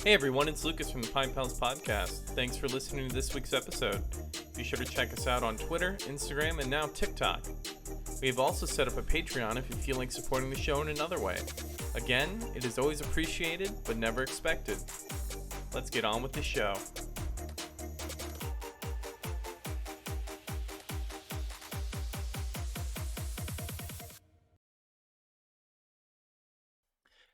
Hey everyone, it's Lucas from the Pint Pals Podcast. Thanks for listening to this week's episode. Be sure to check us out on Twitter, Instagram, and now TikTok. We have also set up a Patreon if you feel like supporting the show in another way. Again, it is always appreciated, but never expected. Let's get on with the show.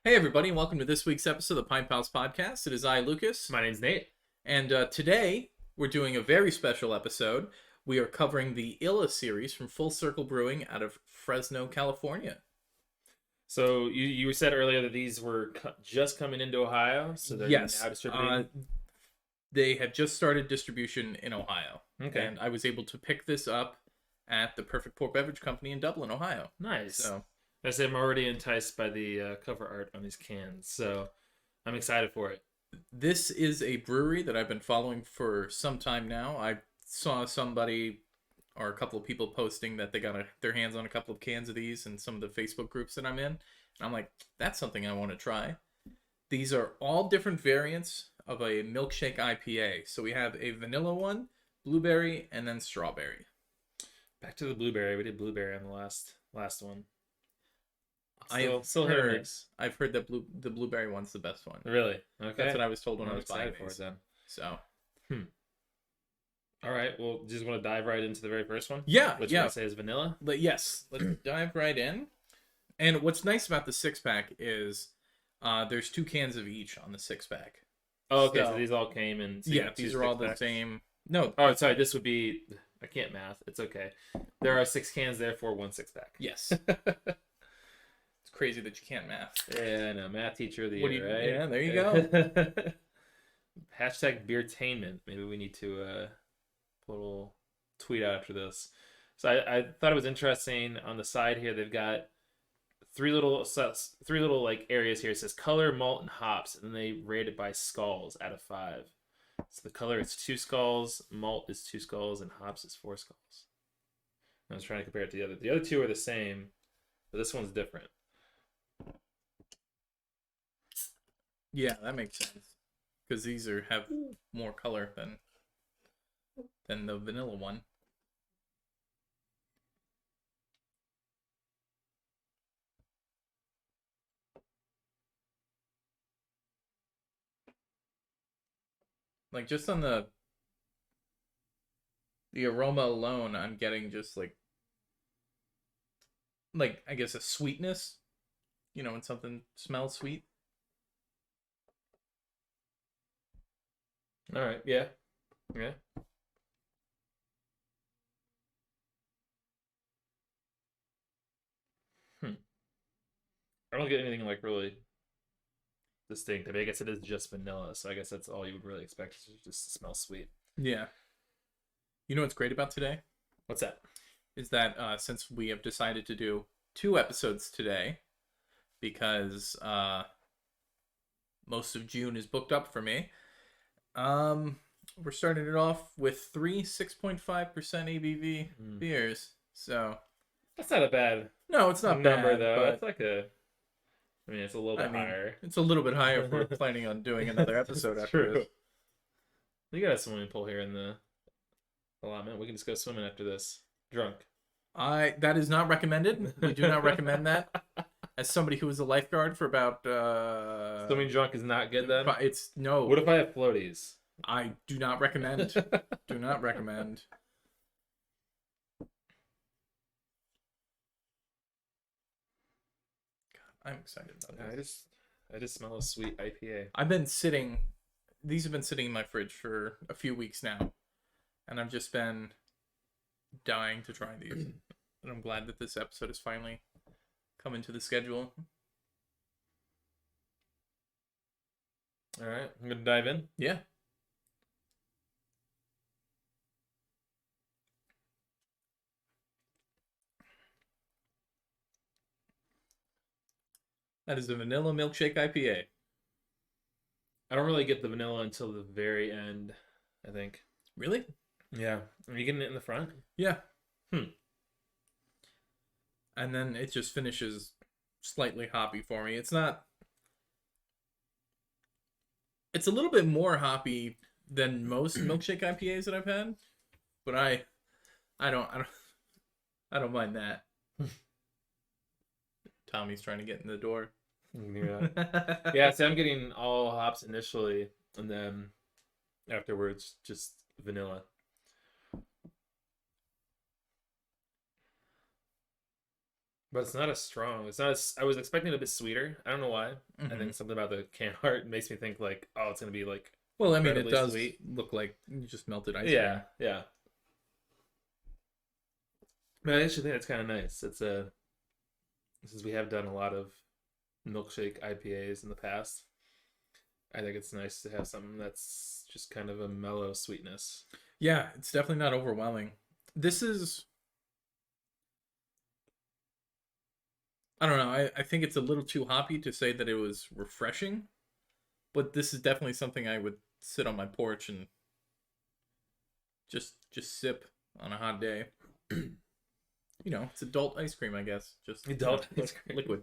Hey everybody, and welcome to this week's episode of the Pint Pals Podcast. It is I, Lucas. My name's Nate. And today, we're doing a very special episode. We are covering the Ipa series from Full Circle Brewing out of Fresno, California. So you said earlier that these were just coming into Ohio, so they're now distributing? They have just started distribution in Ohio. Okay. And I was able to pick this up at the Perfect Pour Beverage Company in Dublin, Ohio. Nice. So I say I'm already enticed by the cover art on these cans, so I'm excited for it. this is a brewery that I've been following for some time now. I saw somebody or a couple of people posting that they got their hands on a couple of cans of these in some of the Facebook groups that I'm in. And I'm like, that's something I want to try. These are all different variants of a Milkshake Ipa. So we have a vanilla one, blueberry, and then strawberry. Back to the blueberry. We did blueberry on the last one. I've heard that the blueberry one's the best one. Really? Okay. That's what I was told when I was buying excited for it then. So. All right. Well, just want to dive right into the very first one? Yeah. Which I say is vanilla? Yes. Let's dive right in. And what's nice about the 6-pack is there's 2 cans of each on the 6-pack. Oh, okay. So these all came in. These are all the same. No. Oh, sorry. This would be. I can't math. It's okay. There are 6 cans, therefore 1 6-pack. Yes. It's crazy that you can't math. Yeah, I know. Math teacher of the year, right? Yeah, there you go. Hashtag beertainment. Maybe we need to put a little tweet out after this. So I thought it was interesting. On the side here, they've got three little like areas here. It says color, malt, and hops, and then they rate it by skulls out of 5. So the color is 2 skulls, malt is 2 skulls, and hops is 4 skulls. I was trying to compare it to the other. The other 2 are the same, but this one's different. Yeah, that makes sense. Because these have more color than the vanilla one. Like, just on the aroma alone, I'm getting just like I guess a sweetness, when something smells sweet. All right, yeah. I don't get anything like really distinct. I mean, I guess it is just vanilla, so I guess that's all you would really expect, is just to smell sweet. Yeah. You know what's great about today? What's that? Is that since we have decided to do 2 episodes today, because most of June is booked up for me, we're starting it off with 3 6.5% ABV beers. So that's not a bad. No, it's not number bad, though. But It's like it's a little bit higher. It's a little bit higher if we're planning on doing another episode after this. We got a swimming pool here in the allotment. We can just go swimming after this. Drunk. That is not recommended. We do not recommend that. As somebody who was a lifeguard for about swimming drunk is not good then? It's no. What if I have floaties? I do not recommend. Do not recommend. God, I'm excited about this. I just smell a sweet IPA. These have been sitting in my fridge for a few weeks now, and I've just been dying to try these. And I'm glad that this episode has finally come into the schedule. All right, I'm gonna dive in. Yeah. That is a vanilla milkshake IPA. I don't really get the vanilla until the very end, I think. Really? Yeah. Are you getting it in the front? Yeah. And then it just finishes slightly hoppy for me. It's not It's a little bit more hoppy than most milkshake IPAs that I've had, but I don't mind that. Tommy's trying to get in the door. Yeah. Yeah, so I'm getting all hops initially, and then afterwards just vanilla. But it's not as strong. It's not as I was expecting it a bit sweeter. I don't know why. I think something about the can art makes me think like, oh, it's gonna be like Well, I mean, it incredibly does sweet. look like you just melted ice Yeah, cream. yeah. But I actually think it's kind of nice. It's a since we have done a lot of milkshake IPAs in the past, I think it's nice to have something that's just kind of a mellow sweetness. Yeah, it's definitely not overwhelming. This is, I don't know, I think it's a little too hoppy to say that it was refreshing, but this is definitely something I would sit on my porch and just sip on a hot day. You know, it's adult ice cream, I guess. Just Adult ice cream. liquid.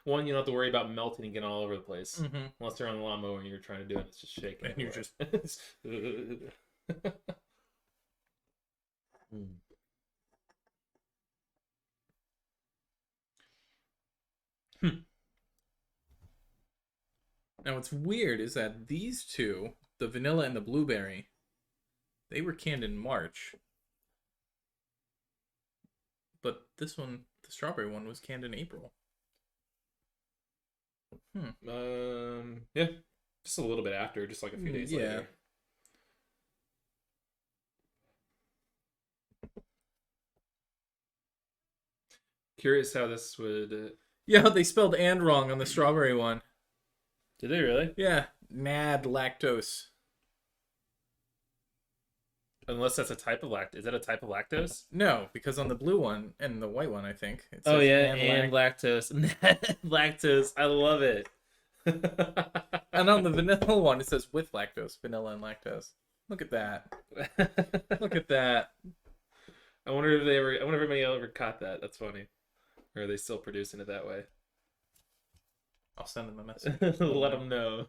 One, you don't have to worry about melting and getting all over the place. Mm-hmm. Unless you're on the lawnmower and you're trying to do it, it's just shaking. And you're just Now what's weird is that these two, the vanilla and the blueberry, they were canned in March. But this one, the strawberry one, was canned in April. Yeah, just a little bit after, just like a few days later. Curious how this would. Yeah, they spelled "and" wrong on the strawberry one. Did they really? Yeah, mad lactose. Unless that's a type of lactose. Is that a type of lactose? No, because on the blue one and the white one, I think. It Oh says yeah, and lactose. Lactose. I love it. And on the vanilla one, it says with lactose, vanilla and lactose. Look at that. Look at that. I wonder if they ever. I wonder if anybody ever caught that. That's funny. Or are they still producing it that way? I'll send them a message. Let them know.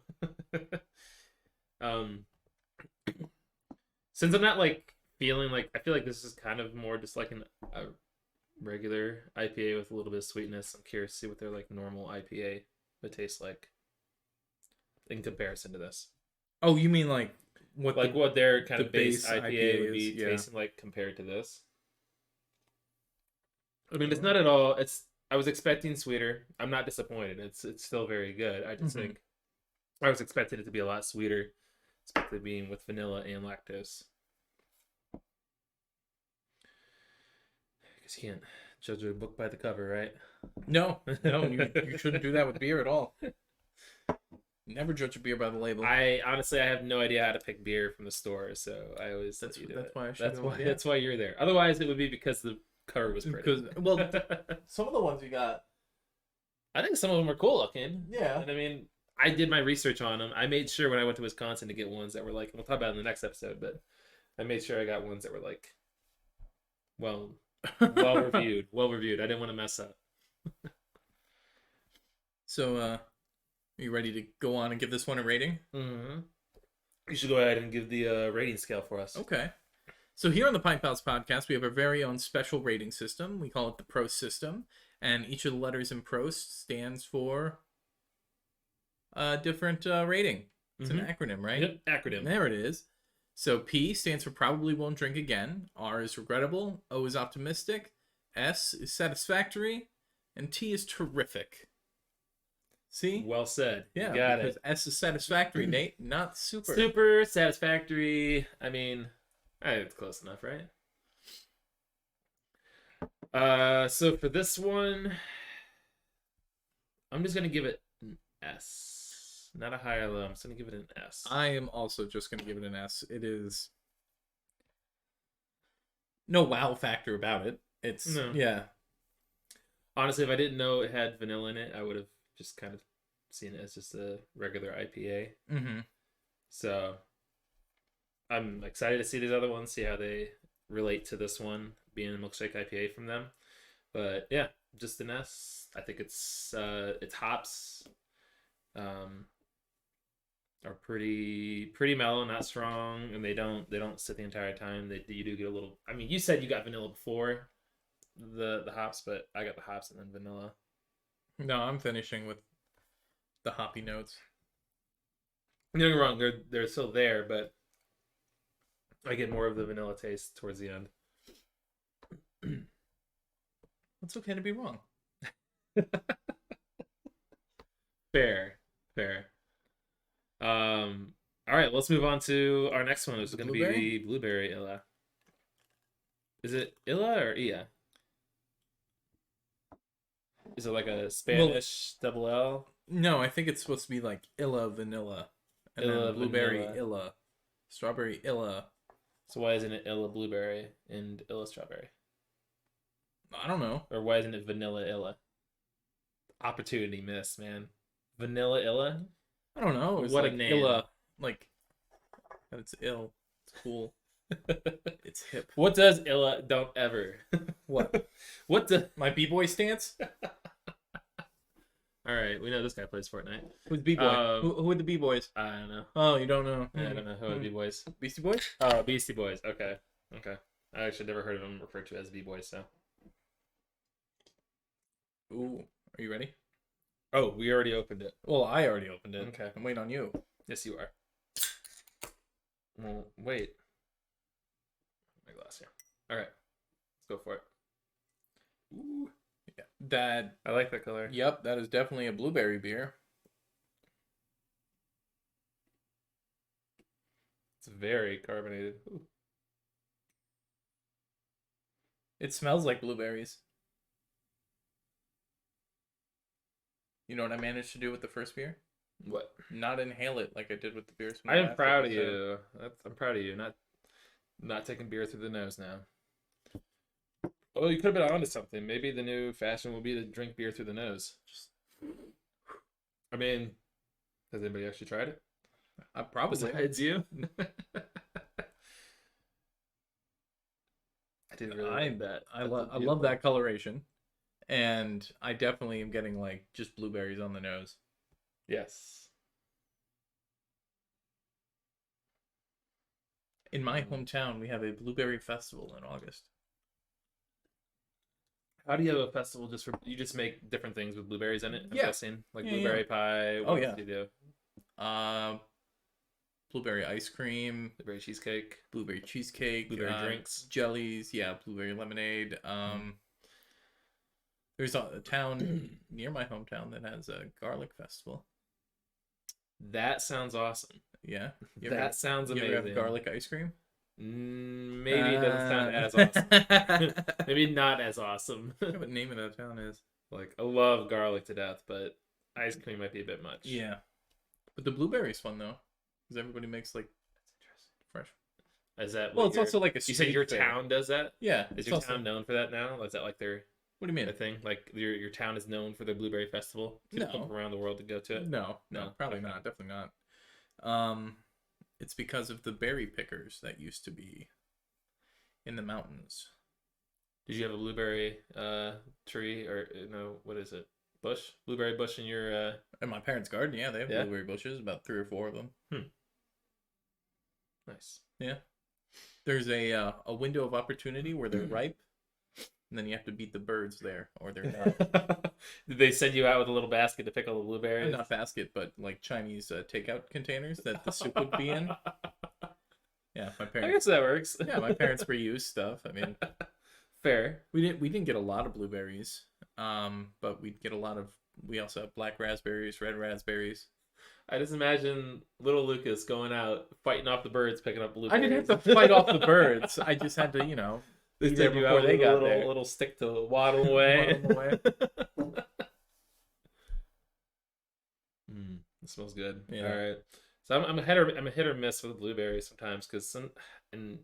Since I'm not like feeling like I feel like this is kind of more just like a regular IPA with a little bit of sweetness. I'm curious to see what their like normal IPA would taste like in comparison to this. Oh, you mean like what their kind of base base IPA would be is, yeah. tasting like compared to this? I mean, it's not at all. I was expecting sweeter. I'm not disappointed. It's still very good. I just think I was expecting it to be a lot sweeter, especially being with vanilla and lactose. Because you can't judge a book by the cover, right? No, you shouldn't do that with beer at all. Never judge a beer by the label. I honestly have no idea how to pick beer from the store, so I always That's let you do that's it. why I should. That's why you're there. Otherwise, it would be because the cover was pretty. Because well, some of the ones you got. I think some of them are cool looking. Yeah. And I mean, I did my research on them. I made sure when I went to Wisconsin to get ones that were like, we'll talk about it in the next episode, but I made sure I got ones that were like, well reviewed. Well reviewed. I didn't want to mess up. So, are you ready to go on and give this one a rating? Mm-hmm. You should go ahead and give the rating scale for us. Okay. So here on the Pint Pals Podcast, we have our very own special rating system. We call it the Pro System, and each of the letters in Pro stands for a different rating. It's an acronym, right? Yep, acronym. There it is. So P stands for probably won't drink again. R is regrettable. O is optimistic. S is satisfactory. And T is terrific. See? Well said. Yeah, you got because it. S is satisfactory, Nate, not super. Super satisfactory. I mean, it's close enough, right? So for this one, I'm just gonna give it an S. Not a high or low. I'm just gonna give it an S. I am also just gonna give it an S. It is no wow factor about it. It's yeah. Honestly, if I didn't know it had vanilla in it, I would have just kind of seen it as just a regular IPA. Mm-hmm. So I'm excited to see these other ones, see how they relate to this one being a milkshake IPA from them. But yeah, just an S. I think it's hops. are pretty mellow, not strong, and they don't sit the entire time. You do get a little. I mean, you said you got vanilla before the hops, but I got the hops and then vanilla. No, I'm finishing with the hoppy notes. Don't get me wrong, they're still there, but I get more of the vanilla taste towards the end. It's okay to be wrong. Fair. All right, let's move on to our next one, which is going to be the blueberry Illa. Is it Illa or Ia? Is it like a Spanish double L? No, I think it's supposed to be like Illa vanilla, and Illa then blueberry vanilla. Illa, strawberry Illa. So why isn't it Illa blueberry and Illa strawberry? I don't know. Or why isn't it vanilla Illa? Opportunity missed, man. Vanilla Illa? I don't know. It's What a like name. Illa, like it's ill. It's cool. It's hip. What does Illa don't ever? What? What does My b-boy stance? All right, we know this guy plays Fortnite. Who's b-boy? Who are the b-boys? I don't know. Oh, you don't know? I don't know who are the B-Boys. Beastie Boys? Oh, Beastie Boys. Okay. I actually never heard of them referred to as B-Boys, so. Ooh, are you ready? Oh, we already opened it. Well, I already opened it. Okay. I'm waiting on you. Yes, you are. Well, wait. My glass here. All right. Let's go for it. Ooh. Yeah. That. I like that color. Yep, that is definitely a blueberry beer. It's very carbonated. Ooh. It smells like blueberries. You know what I managed to do with the first beer? What? Not inhale it like I did with the beers. I am proud of you. I'm proud of you. Not taking beer through the nose now. Oh, you could have been onto something. Maybe the new fashion will be to drink beer through the nose. I mean, has anybody actually tried it? I probably. Besides you? I didn't really like that. I love that coloration, and I definitely am getting like just blueberries on the nose. Yes. In my hometown, we have a blueberry festival in August. How do you have a festival just for you just make different things with blueberries in it? I'm Yeah. guessing like Yeah, blueberry pie. What else do you do? Blueberry ice cream, Blueberry cheesecake, blueberry cheesecake, blueberry drinks, jellies. Yeah, blueberry lemonade. There's a town near my hometown that has a garlic festival. That sounds awesome. Yeah, That sounds amazing. You ever have garlic ice cream? Maybe it doesn't sound as awesome. Maybe not as awesome. I don't know what name of that town is. Like, I love garlic to death, but ice cream might be a bit much. Yeah, but the blueberry's fun though, because everybody makes like fresh. Is that Well, it's also like a. You said your fair. town does that? Yeah, Is your town known for that now? Is that like their What do you mean? thing? Like your town is known for their blueberry festival? People come from around the world to go to it? No, probably Okay. not. Definitely not. It's because of the berry pickers that used to be in the mountains. Did you have a blueberry tree or no? What is it? Bush? Blueberry bush in your? In my parents' garden, yeah, they have Yeah? blueberry bushes, about 3 or 4 of them. Nice. Yeah, there's a window of opportunity where they're ripe, and then you have to beat the birds there, or they're not. Did they send you out with a little basket to pick all the blueberries? Not basket, but like Chinese takeout containers that the soup would be in. Yeah, my I parents. guess that works. Yeah, my parents reused stuff. I mean, fair. we didn't get a lot of blueberries, but we'd get a lot of. We also have black raspberries, red raspberries. I just imagine little Lucas going out fighting off the birds, picking up I blueberries. didn't have to fight off the birds. I just had to, They be there send you before out they with got a there. little stick to waddle away. Waddle 'em away. It smells good. Yeah. All right. So I'm a hit or miss with blueberries sometimes because and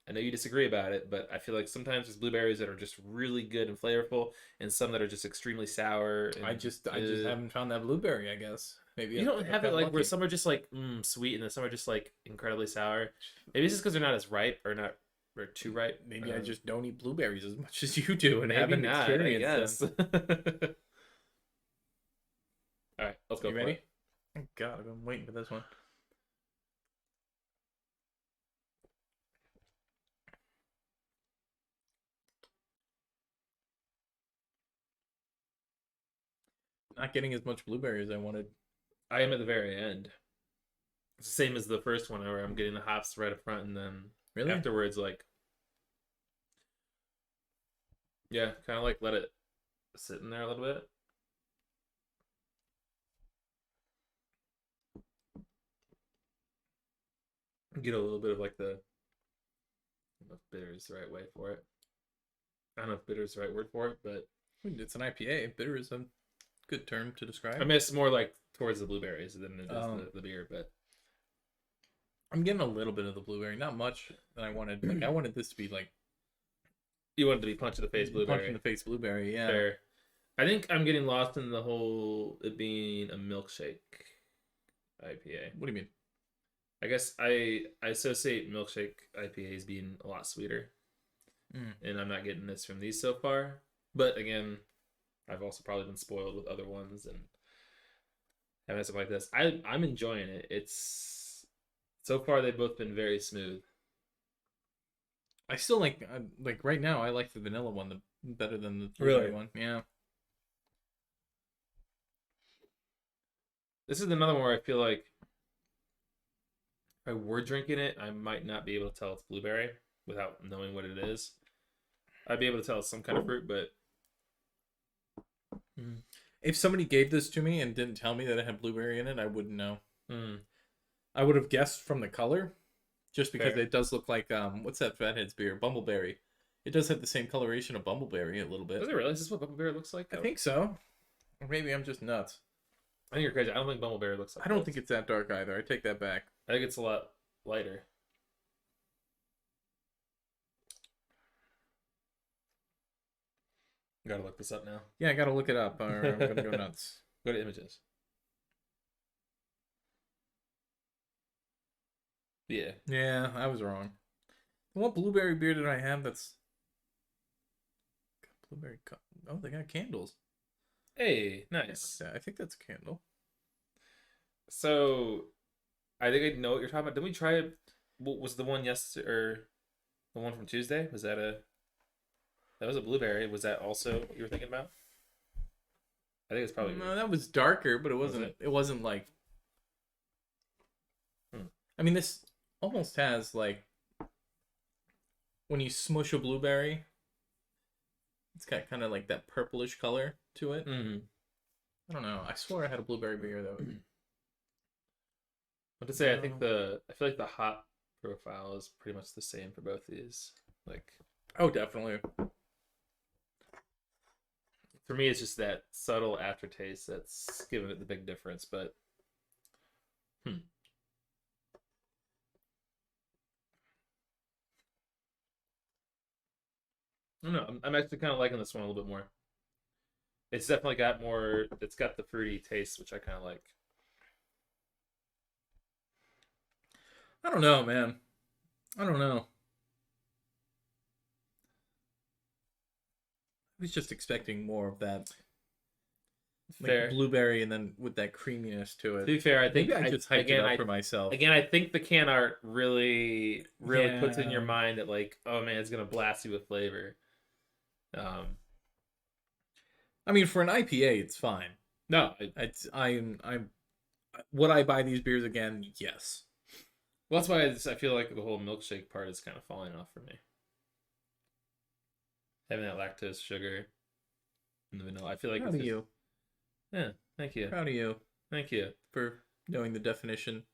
I know you disagree about it, but I feel like sometimes there's blueberries that are just really good and flavorful, and some that are just extremally sour. And, I just haven't found that blueberry. I guess maybe you don't have it like where some are just like sweet and then some are just like incredibly sour. Maybe it's just because they're not as ripe or too ripe. Maybe I just don't eat blueberries as much as you do and maybe haven't not, experienced them. All right, let's go. You ready? Oh God, I've been waiting for this one. not getting as much blueberry as I wanted. I am at the very end. It's the same as the first one, where I'm getting the hops right up front, and then Really? afterwards, like, yeah, kind of like let it sit in there a little bit. Get a little bit of like the, I don't know if bitter is the right way for it. I don't know if bitter is the right word for it, but It's an IPA. Bitter is a good term to describe. I mean, it's more like towards the blueberries than it is the beer, but I'm getting a little bit of the blueberry, not much that I wanted. Like I wanted this to be like you want it to be punch in the face blueberry. punch in the face blueberry, yeah. Fair. I think I'm getting lost in the whole it being a milkshake IPA. What do you mean? I guess I associate milkshake IPAs being a lot sweeter, and I'm not getting this from these so far. But again, I've also probably been spoiled with other ones and having stuff like this. I'm enjoying it. It's so far they've both been very smooth. I still like right now. I like the vanilla one better than the blueberry one. Yeah. This is another one where I feel like if I were drinking it, I might not be able to tell it's blueberry without knowing what it is. I'd be able to tell it's some kind of fruit, but if somebody gave this to me and didn't tell me that it had blueberry in it, I wouldn't know. I would have guessed from the color, just because it does look like what's that Fatheads beer? Bumbleberry. It does have the same coloration of Bumbleberry a little bit. Does it really? Is this what Bumbleberry looks like? I think so. Or maybe I'm just nuts. I think you're crazy. I don't think Bumbleberry looks like I don't think it's that dark either. I take that back. I think it's a lot lighter. Gotta look this up now. Yeah, I gotta look it up or I'm gonna go nuts. Go to images. Yeah. Yeah, I was wrong. What blueberry beer did I have that's got blueberry oh, they got candles. Hey, nice. Yeah, I think that's a candle. So, I think I know what you're talking about. Did we try it? What was the one yesterday, or the one from Tuesday? Was that that was a blueberry. Was that also what you were thinking about? I think it's probably. No, that was darker, but it wasn't. It wasn't like. I mean, this almost has like when you smush a blueberry. It's got kind of like that purplish color to it. I don't know. I swore I had a blueberry beer though. What to say? I feel like the hop profile is pretty much the same for both these. Like, oh, definitely. For me, it's just that subtle aftertaste that's giving it the big difference. But, I don't know. I'm actually kind of liking this one a little bit more. It's definitely got more. It's got the fruity taste, which I kind of like. I don't know, man. I don't know. I was just expecting more of that. Like blueberry and then with that creaminess to it. To be fair, I think maybe I just hyped it up for myself. Again, I think the can art really puts it in your mind that like, oh man, it's gonna blast you with flavor. I mean, for an IPA, it's fine. No, I'm. Would I buy these beers again? Yes. Well, that's why I feel like the whole milkshake part is kind of falling off for me. Having that lactose sugar and the vanilla, I feel like. Proud of you. Yeah, thank you. Proud of you. Thank you for knowing the definition.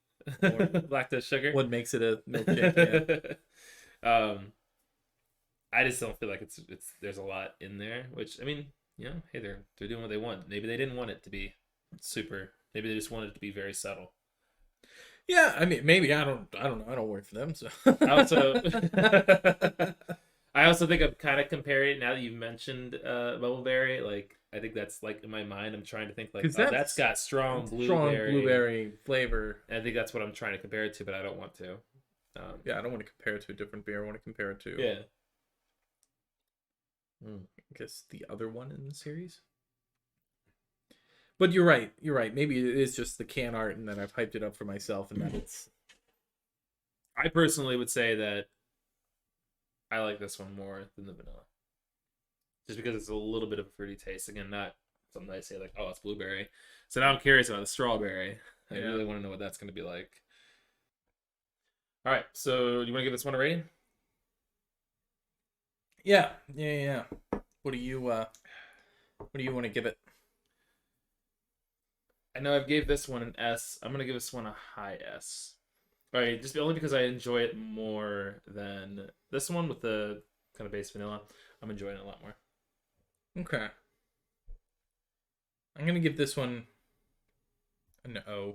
Lactose sugar. What makes it a milkshake? Yeah. I just don't feel like it's there's a lot in there. Which I mean, you know, hey, they're doing what they want. Maybe they didn't want it to be super. Maybe they just wanted it to be very subtle. Yeah, I mean, maybe I don't know. I don't work for them, so. I also think I'm kind of comparing it now that you've mentioned Bumbleberry. Like, I think that's like in my mind. I'm trying to think like, that's got strong blueberry flavor. And I think that's what I'm trying to compare it to, but I don't want to. Yeah, I don't want to compare it to a different beer. I want to compare it to. Yeah. I guess the other one in the series. But you're right. You're right. Maybe it is just the can art, and then I've hyped it up for myself, and that it's. I personally would say that I like this one more than the vanilla, just because it's a little bit of a fruity taste. Again, not something I say like, oh, it's blueberry. So now I'm curious about the strawberry. I Yeah. really want to know what that's going to be like. All right, so you want to give this one a rating? Yeah. What do you want to give it? I know I've gave this one an S. I'm going to give this one a high S. All right, just only because I enjoy it more than this one with the kind of base vanilla. I'm enjoying it a lot more. Okay. I'm gonna give this one an O.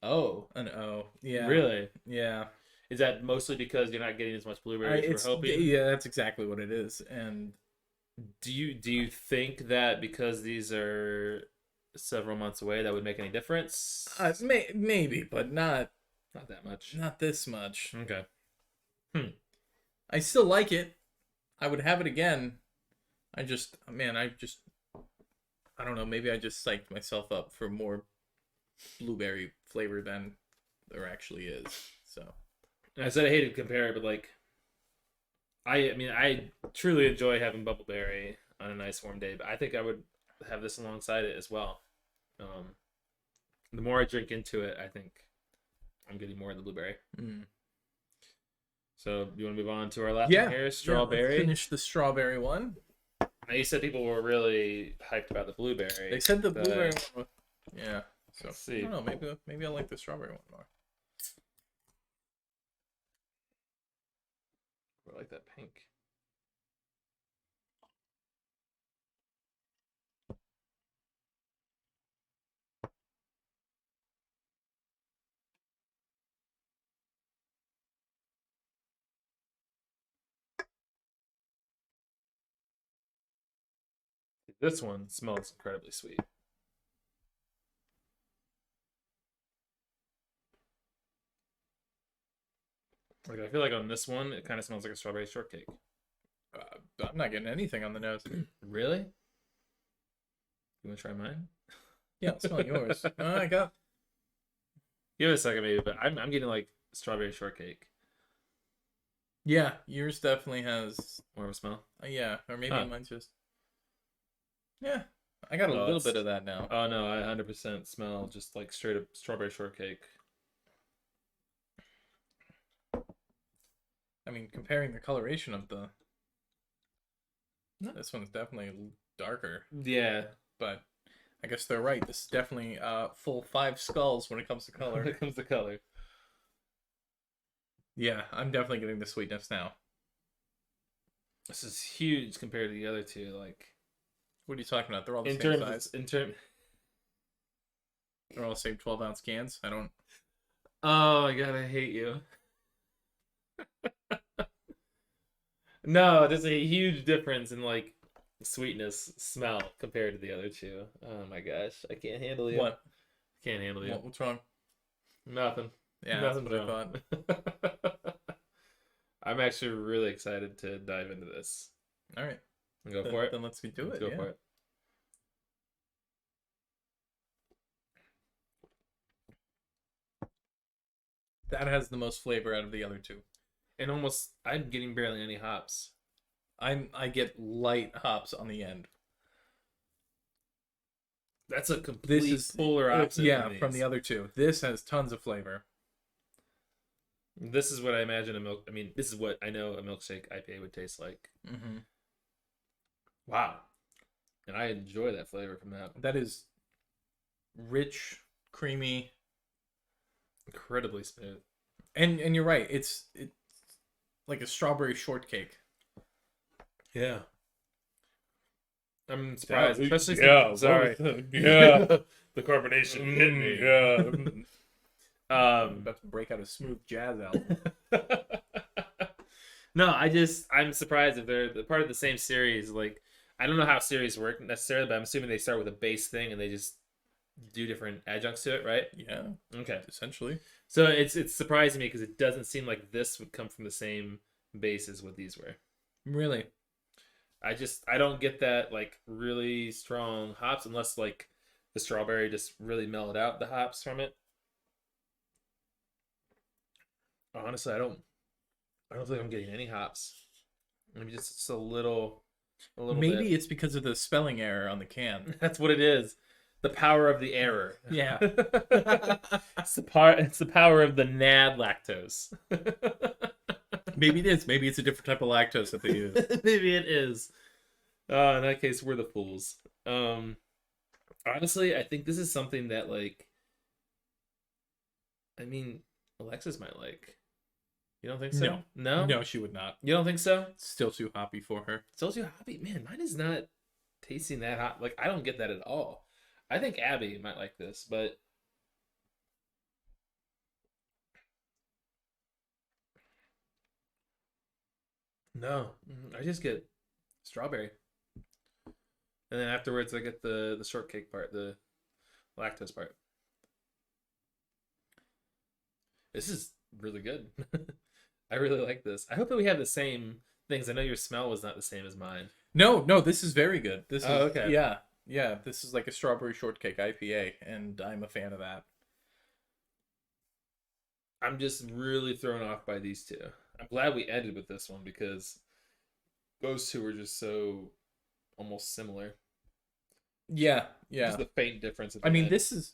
Oh, An O. Yeah. really? Yeah. Is that mostly because you're not getting as much blueberry as we're hoping? Yeah, that's exactly what it is. And Do you think that because these are several months away, that would make any difference? maybe, but not Not that much. not this much. Okay. I still like it. I would have it again. I don't know. Maybe I just psyched myself up for more blueberry flavor than there actually is. So And I said I hated to compare it, but like, I truly enjoy having bubbleberry on a nice warm day, but I think I would have this alongside it as well. The more I drink into it, I think I'm getting more of the blueberry. So you want to move on to our last one here? Strawberry. Let's finish the strawberry one. Now you said people were really hyped about the blueberry. They said the but- blueberry one. Yeah. So Let's see. I don't know. Maybe I like the strawberry one more. I like that pink. This one smells incredibly sweet. Like I feel like on this one, it kind of smells like a strawberry shortcake. I'm not getting anything on the nose. Really? You want to try mine? Yeah, I'll smell yours. I got. Give it a second, maybe, but I'm getting like strawberry shortcake. Yeah, yours definitely has. More of a smell. Yeah, or maybe Huh. mine's just. Yeah, I got a No, little it's- bit of that now. Oh no, I 100% smell just like straight up strawberry shortcake. I mean, comparing the coloration of the. No. This one's definitely darker, Yeah. but I guess they're right. This is definitely full 5 skulls when it comes to When color. it comes to color. Yeah, I'm definitely getting the sweetness now. This is huge compared to the other two. Like What are you talking about? They're all the in same terms size. They're all the same 12-ounce cans. I don't. Oh my god, I hate you. No, there's a huge difference in like sweetness, smell compared to the other two. Oh my gosh, I can't handle you. What? Can't handle you. What's wrong? Nothing. Yeah, Nothing that's what I thought. I'm actually really excited to dive into this. All right. Go for it. Then let's do Let's it. go Yeah. for it. That has the most flavor out of the other two. And almost, I'm getting barely any hops. I get light hops on the end. That's a complete This is polar opposite. Yeah, from from these. the other two. This has tons of flavor. This is what I imagine this is what I know a milkshake IPA would taste like. Mm-hmm. Wow. And I enjoy that flavor from that. That is rich, creamy, Incredibly smooth. and you're right. It's like a strawberry shortcake. Yeah. I'm surprised. Especially Yeah, sorry. yeah. The carbonation hit me. Yeah. I'm about to break out a smooth jazz album. No, I'm surprised if they're part of the same series. Like, I don't know how series work necessarily, but I'm assuming they start with a base thing and they just do different adjuncts to it, right? Yeah, Okay. essentially. So it's surprising me because it doesn't seem like this would come from the same base as what these were. Really. I don't get that like really strong hops unless like the strawberry just really mellowed out the hops from it. Honestly, I don't think I'm getting any hops. Maybe just a little a little Maybe bit. it's because of the spelling error on the can. That's what it is. The power of the error. Yeah. It's the power of the NAD lactose. Maybe it is. Maybe it's a different type of lactose that they use. Maybe it is. In that case, we're the fools. Honestly, I think this is something that, like, I mean, Alexis might like. You don't think so? No. No? No, she would not. You don't think so? It's still too hoppy for her. Still too hoppy? Man, mine is not tasting that hot. Like, I don't get that at all. I think Abby might like this, but no. I just get strawberry. And then afterwards I get the shortcake part, the lactose part. This is really good. I really like this. I hope that we have the same things. I know your smell was not the same as mine. No, this is very good. This is okay. Yeah, this is like a strawberry shortcake IPA, and I'm a fan of that. I'm just really thrown off by these two. I'm glad we ended with this one because those two are just so almost similar. Yeah. Just the faint difference. I mean, this is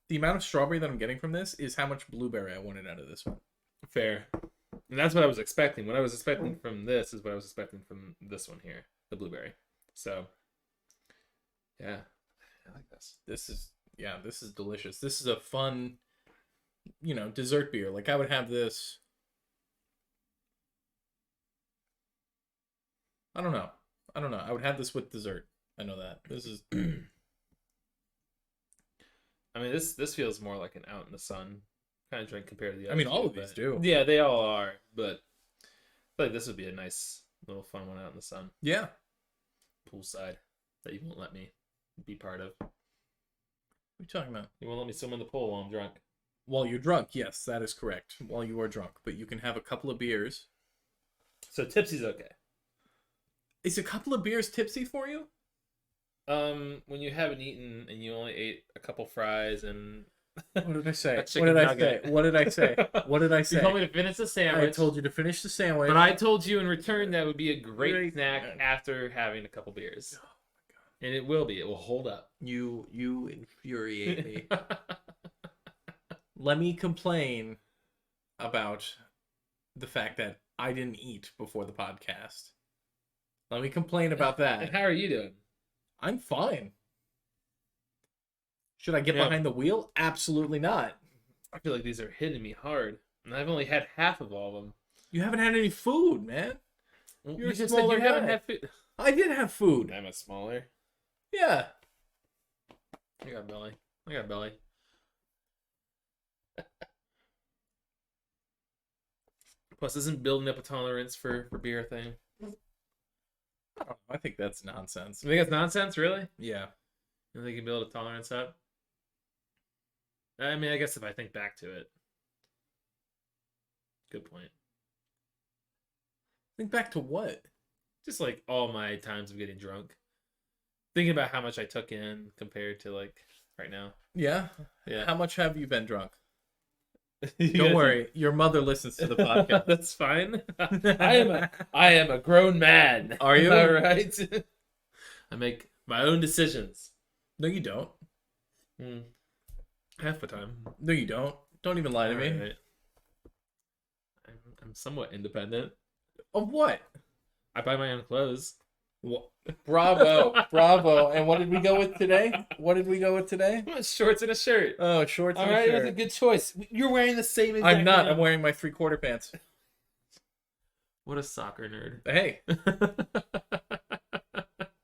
the amount of strawberry that I'm getting from this is how much blueberry I wanted out of this one. Fair. And that's what I was expecting. What I was expecting from this is what I was expecting from this one here, the blueberry. So, yeah, I like this. This is delicious. This is a fun, dessert beer. Like, I would have this. I don't know. I would have this with dessert. I know that. This is. I mean, this feels more like an out in the sun kind of drink compared to the other. I mean, all of these do. Yeah, they all are. But I feel like this would be a nice little fun one out in the sun. Yeah. Poolside that you won't let me be part of. What are you talking about? You won't let me swim in the pool while I'm drunk. While you're drunk, yes, that is correct. While you are drunk, but you can have a couple of beers. So tipsy's okay. Is a couple of beers tipsy for you? When you haven't eaten and you only ate a couple fries and what did I say? What did I say? What did I say? What did I say? You told me to finish the sandwich. I told you to finish the sandwich. But I told you in return that would be a great snack after having a couple beers. Oh my god. And it will be. It will hold up. You infuriate me. Let me complain about the fact that I didn't eat before the podcast. Let me complain about that. And how are you doing? I'm fine. Should I get behind the wheel? Absolutely not. I feel like these are hitting me hard. And I've only had half of all of them. You haven't had any food, man. You just said you haven't had food. I did have food. I'm a smaller. Yeah. I got belly. Plus, isn't building up a tolerance for beer thing? I think that's nonsense. You think it's nonsense, really? Yeah. You think you can build a tolerance up? I mean, I guess if I think back to it. Good point. Think back to what? Just like all my times of getting drunk. Thinking about how much I took in compared to like right now. Yeah? Yeah. How much have you been drunk? Don't worry, your mother listens to the podcast. That's fine. I am a grown man. Are you? All right. I make my own decisions. No, you don't. Half the time. No, you don't. Don't even lie to me. Right. I'm somewhat independent. Of what? I buy my own clothes. Bravo. And what did we go with today? Shorts and a shirt. Oh, shorts and a shirt. That's a good choice. You're wearing the same exact I'm not. thing. I'm wearing my 3/4 pants. What a soccer nerd. Hey.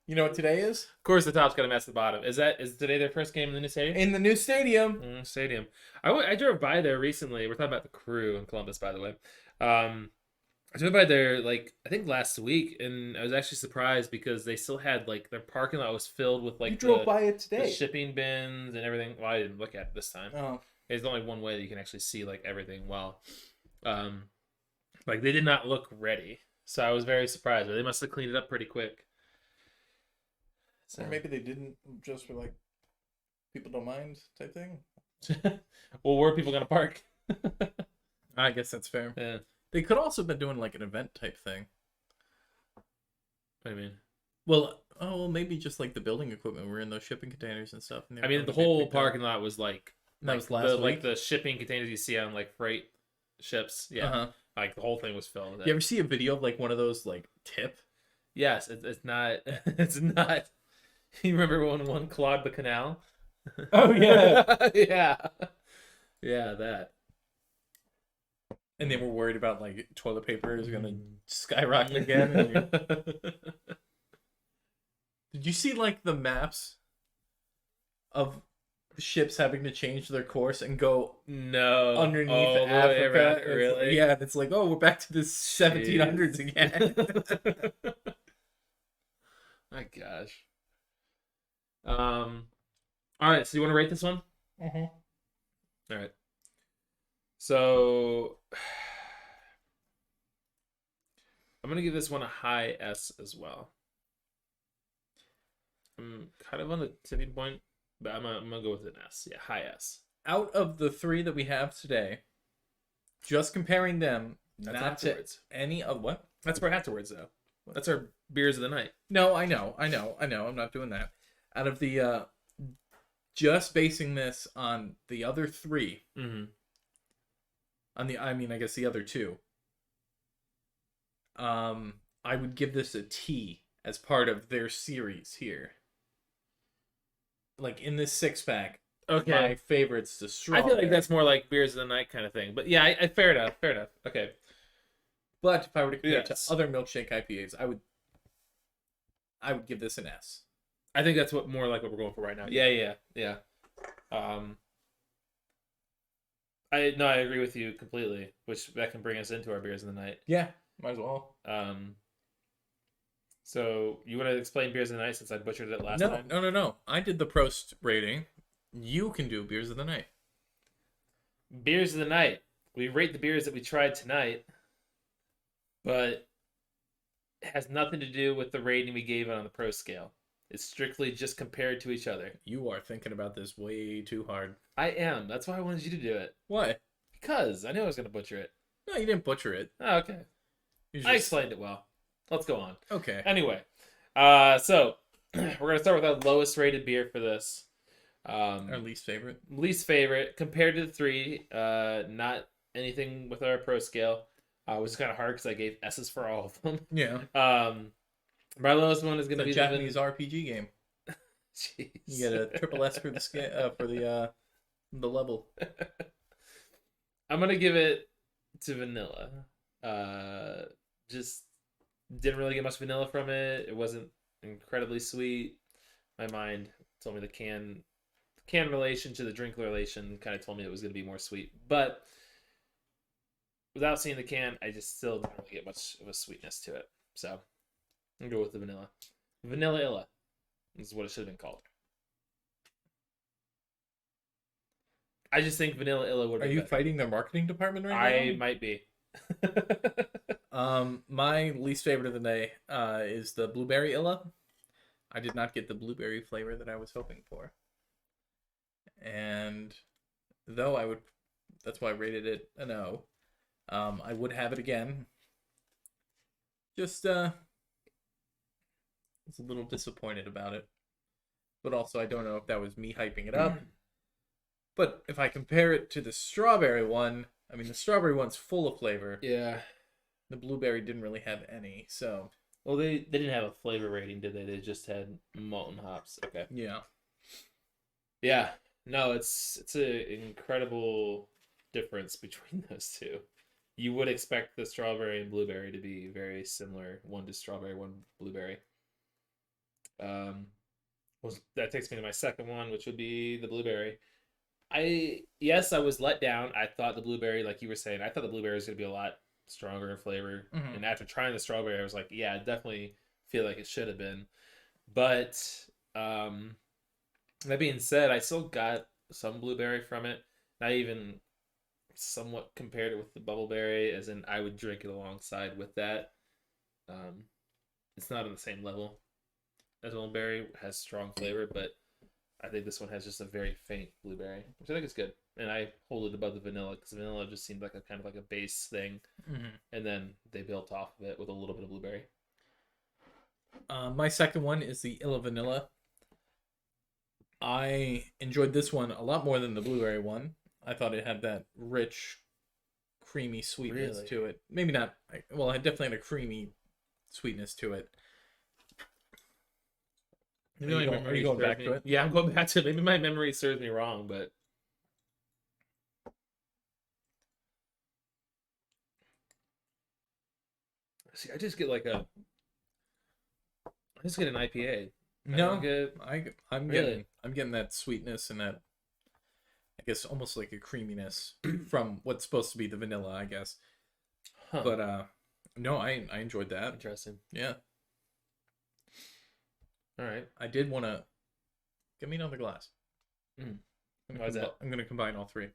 You know what today is? Of course, the top's got to match the bottom. Is today their first game in the new stadium? In the new stadium. Stadium. I drove by there recently. We're talking about the Crew in Columbus, by the way. I drove by there, like, I think last week, and I was actually surprised because they still had, like, their parking lot was filled with, like, you drove by it today. The shipping bins and everything. Well, I didn't look at it this time. Oh. There's only one way that you can actually see, like, everything well. Like, they did not look ready. So I was very surprised. They must have cleaned it up pretty quick. So. Or maybe they didn't, just for, like, people don't mind type thing. Well, where are people going to park? I guess that's fair. Yeah. They could also have been doing like an event type thing. What do you mean? Well, oh, maybe just like the building equipment were in those shipping containers and stuff. And they I were mean, coming the to be whole picked up. parking lot was like That was last like week. the shipping containers you see on like freight ships. Yeah, Uh-huh. like the whole thing was filled with it. You ever see a video of like one of those like tip? Yes, it's not. It's not. You remember when one clogged the canal? Oh, yeah. Yeah, yeah, that. And they were worried about like toilet paper is gonna skyrocket again. And did you see like the maps of ships having to change their course and go No, underneath all the way Africa? around, It's- really? Yeah, and it's like, oh, we're back to the 1700s again. My gosh. All right. So you want to rate this one? Mm-hmm. All right. So I'm gonna give this one a high S as well. I'm kind of on the tipping point, but I'm gonna go with an S. Yeah, high S. Out of the three that we have today, just comparing them, That's not to afterwards. any of what? That's for afterwards, though. That's our beers of the night. No, I know. I'm not doing that. Out of the just basing this on the other three, Mm-hmm. I guess the other two. I would give this a T as part of their series here. Like in this 6-pack, Okay. my favorite's the I strawberry. feel like that's more like beers of the night kind of thing. But yeah, I fair enough. Fair enough. Okay. But if I were to compare it Yes. to other milkshake IPAs, I would give this an S. I think that's more like what we're going for right now. Yeah. I agree with you completely. Which that can bring us into our beers of the night. Yeah, might as well. So you want to explain beers of the night since I butchered it last time? No. I did the Prost rating. You can do beers of the night. Beers of the night. We rate the beers that we tried tonight, but it has nothing to do with the rating we gave it on the pro scale. It's strictly just compared to each other. You are thinking about this way too hard. I am. That's why I wanted you to do it. Why? Because I knew I was going to butcher it. No, you didn't butcher it. Oh, okay. You I just... explained it well. Let's go on. Okay. Anyway, so we're going to start with our lowest rated beer for this. Our least favorite. Least favorite compared to the three. Not anything with our pro scale, which is kind of hard because I gave S's for all of them. Yeah. My lowest one is going to It's be a Japanese RPG game. Jeez. You get a triple S for the for the level. I'm gonna give it to vanilla. Just didn't really get much vanilla from it. It wasn't incredibly sweet. My mind told me the can relation to the drink relation kind of told me it was gonna be more sweet, but without seeing the can, I just still didn't really get much of a sweetness to it. So I'm gonna go with the vanilla. Vanilla Illa is what it should have been called. I just think Vanilla Illa would. Are you fighting their marketing department right now? I might be. My least favorite of the day is the blueberry Illa. I did not get the blueberry flavor that I was hoping for, and though that's why I rated it an O. I would have it again. Just was a little disappointed about it, but also I don't know if that was me hyping it up. But if I compare it to the strawberry one, I mean, the strawberry one's full of flavor. Yeah. The blueberry didn't really have any, so... Well, they didn't have a flavor rating, did they? They just had malt and hops. Okay. Yeah. Yeah. No, it's an incredible difference between those two. You would expect the strawberry and blueberry to be very similar. One to strawberry, one blueberry. That takes me to my second one, which would be the blueberry. I was let down. I thought the blueberry, like you were saying, I thought the blueberry was going to be a lot stronger in flavor. Mm-hmm. And after trying the strawberry, I was like, yeah, I definitely feel like it should have been. But that being said, I still got some blueberry from it. And I even somewhat compared it with the bubbleberry, as in I would drink it alongside with that. It's not on the same level as bubbleberry. It has strong flavor, but I think this one has just a very faint blueberry, which I think is good. And I hold it above the vanilla because vanilla just seemed like a kind of like a base thing. Mm-hmm. And then they built off of it with a little bit of blueberry. My second one is the Illa Vanilla. I enjoyed this one a lot more than the blueberry one. I thought it had that rich, creamy sweetness Really? to it. Maybe not. Well, it definitely had a creamy sweetness to it. Maybe Are my you going, are memory you going serves back me. to it? Yeah, I'm going back to it. Maybe my memory serves me wrong, but see, I just get an IPA. I don't No, get I'm really. getting that sweetness and that, I guess, almost like a creaminess from what's supposed to be the vanilla, I guess. Huh. But no, I enjoyed that. Interesting. Yeah, All right. I did want to give me another glass. Mm. Why is that? I'm gonna combine all three.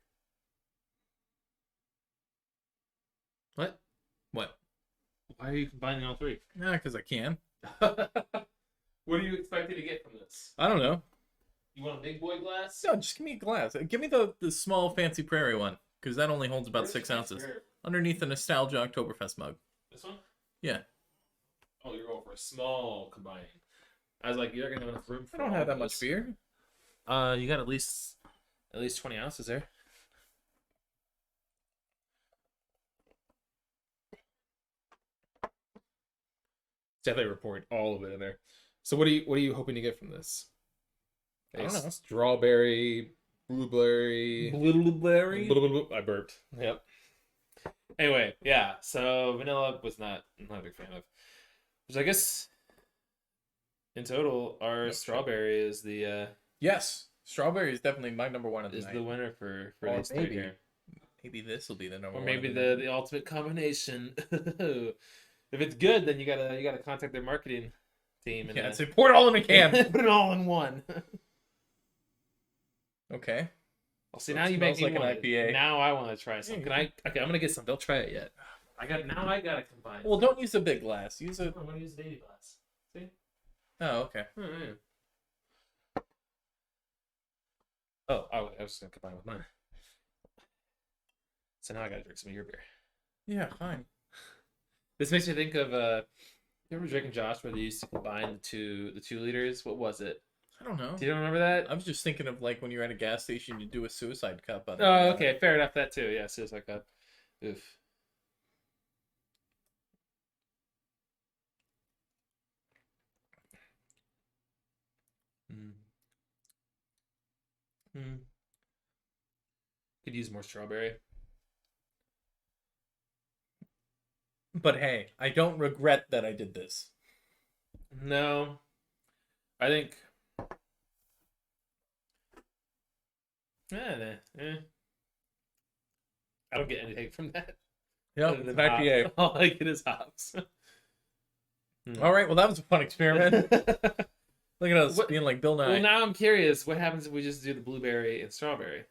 What? What? Why are you combining all three? Nah, because I can. What are you expecting to get from this? I don't know. You want a big boy glass? No, just give me a glass. Give me the small fancy prairie one, because that only holds about Where's 6 the ounces. Prairie? Underneath the nostalgia Oktoberfest mug. This one? Yeah. Oh, you're going for a small combining. I was like, you're gonna have enough room for I don't all have that of much this. beer. You got at least 20 ounces there. Definitely report all of it in there. So what are you hoping to get from this? I don't know. Strawberry, blueberry. Blueberry. I burped. Yep. Anyway, yeah. So vanilla was not a big fan of. Which I guess in total, our Nope. strawberry is the Yes, strawberry is definitely my number one of the is night. the winner for Or these three maybe here. Maybe this will be the number Or one. maybe of the night. the ultimate combination. If it's good, then you gotta contact their marketing team and Yeah, say pour it all in a can. put it all in one. Okay. Well, see, So now it you make smells me like an want it. IPA. Now I want to try some. Yeah, Can I? Okay, I'm gonna get some. Don't try it yet. I gotta combine. Well, don't use a big glass. Use a. I'm gonna use the baby glass. See? Oh, okay. Oh, yeah. Oh, I was just gonna combine with mine. So now I gotta drink some of your beer. Yeah, fine. This makes me think of you remember Drake and Josh where they used to combine the 2 liters? What was it? I don't know. Do you remember that? I was just thinking of like when you're at a gas station, you do a suicide cup. On Oh, okay, fair enough. That too. Yeah, suicide cup. Oof. Mm. Mm. Could use more strawberry. But hey, I don't regret that I did this. No, I think. I don't get anything from that. Yeah, Other it's an than hops. IPA. All I get is hops. All right, well that was a fun experiment. Look at us What- being like Bill Nye. Well, now I'm curious. What happens if we just do the blueberry and strawberry?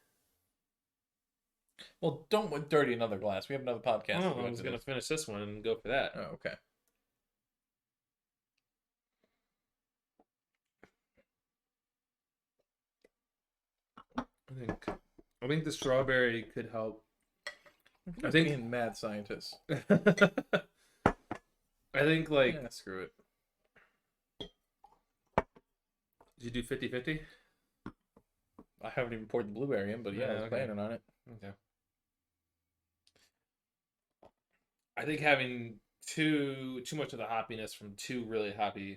Well, don't dirty another glass. We have another podcast. Oh, to go I was into gonna this. finish this one and go for that. Oh, okay. I think the strawberry could help. I think being mad scientist. I think like Yeah, screw it. did you do 50-50? I haven't even poured the blueberry in, but yeah, I was okay. planning on it. Okay. I think having too much of the hoppiness from 2 really hoppy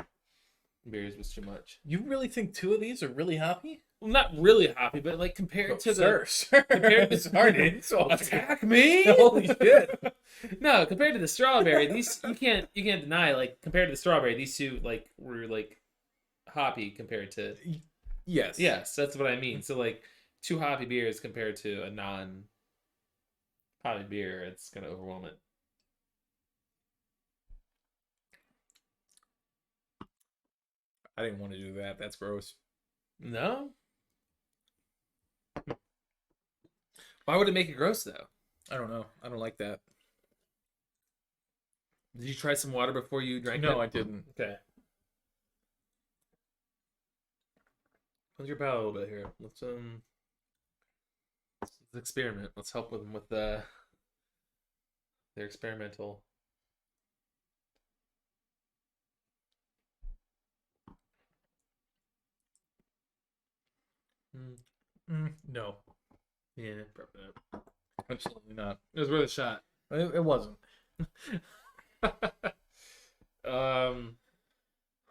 beers was too much. You really think 2 of these are really hoppy? Well, not really hoppy, but like compared to sir. compared to Sorry to insult you. attack me. Holy shit. No, compared to the strawberry, these you can't deny like compared to the strawberry, these 2 like were like hoppy compared to Yes. yes, that's what I mean. So like 2 hoppy beers compared to a non hoppy beer, it's gonna overwhelm it. I didn't want to do that. That's gross. No. Why would it make it gross though? I don't know. I don't like that. Did you try some water before you drank it? No, I didn't. Okay. Cleanse your palate a little bit here. Let's experiment. Let's help them with their experimental. No, Yeah, probably not. absolutely not. It was worth a shot. It wasn't.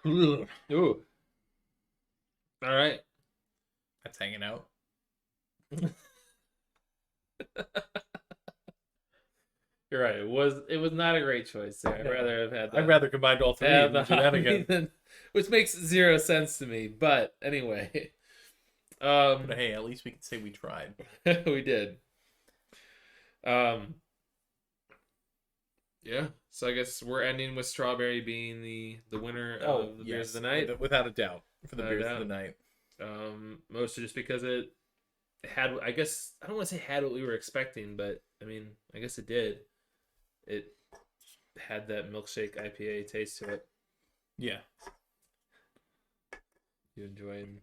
Ooh. All right. That's hanging out. You're right. It was not a great choice there. I'd rather have had. I'd rather combine all three have than the do that honey again. which makes zero sense to me. But anyway, But hey, at least we can say we tried. we did. Yeah. So I guess we're ending with strawberry being the winner of the beers of the night, without a doubt, for the Without a beers doubt. of the night. Mostly just because it had. I guess I don't want to say had what we were expecting, but I mean, I guess it did. It had that milkshake IPA taste to it. Yeah. You enjoyed.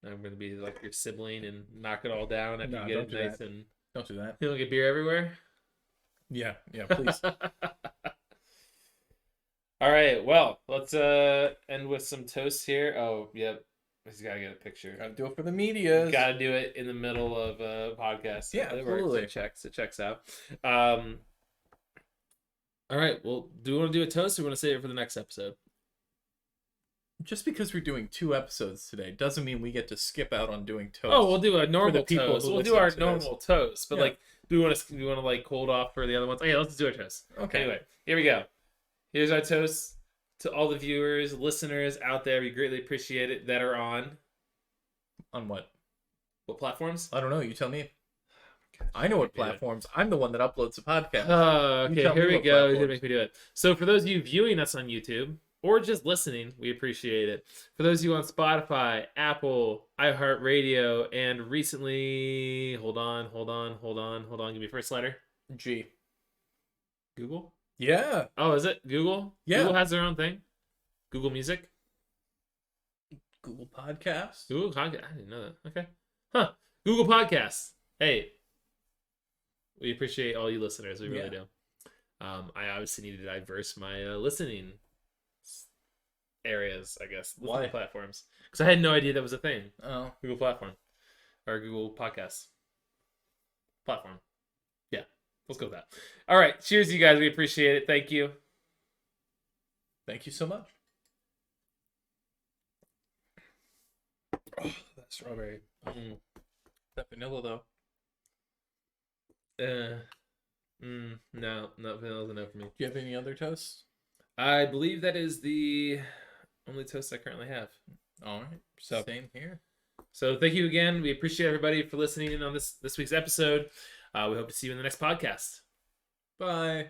I'm gonna be like your sibling and knock it all down after No, you get don't it do nice that. and Don't do that. you don't get beer everywhere. Yeah, please. All right, well, let's end with some toast here. Oh, yep. We just gotta get a picture. Gotta do it for the media. Gotta do it in the middle of a podcast. Yeah, It works. absolutely. It checks out. All right, well, do we want to do a toast or want to save it for the next episode? Just because we're doing 2 episodes today doesn't mean we get to skip out on doing toast. Oh, we'll do a normal people toast. who We'll do listen our to this. normal toast, but Yeah. like, do we want to like hold off for the other ones? Oh, yeah, let's do a toast. Okay. Anyway, here we go. Here's our toast to all the viewers, listeners out there. We greatly appreciate it that are on On what? platforms? I don't know. You tell me. I know what platforms. I'm the one that uploads the podcast. Oh, You okay, tell me here we what go. You're gonna platforms. make me do it. So for those of you viewing us on YouTube or just listening, we appreciate it. For those of you on Spotify, Apple, iHeartRadio, and recently, hold on. Give me first letter. G. Google. Yeah. Oh, is it Google? Yeah. Google has their own thing. Google Music. Google Podcast. Google Podcast. I didn't know that. Okay. Huh. Google Podcasts. Hey, we appreciate all you listeners. We really do. I obviously need to diverse my listening areas, I guess. Listening Why? platforms. Because I had no idea that was a thing. Oh. Google Platform. Or Google Podcasts. Platform. Yeah. Let's go with that. All right. Cheers, you guys. We appreciate it. Thank you. Thank you so much. Oh, that strawberry. That vanilla though. No, not vanilla's a no for me. Do you have any other toasts? I believe that is the only toast I currently have. All right. So- Same here. So thank you again. We appreciate everybody for listening in on this week's episode. We hope to see you in the next podcast. Bye.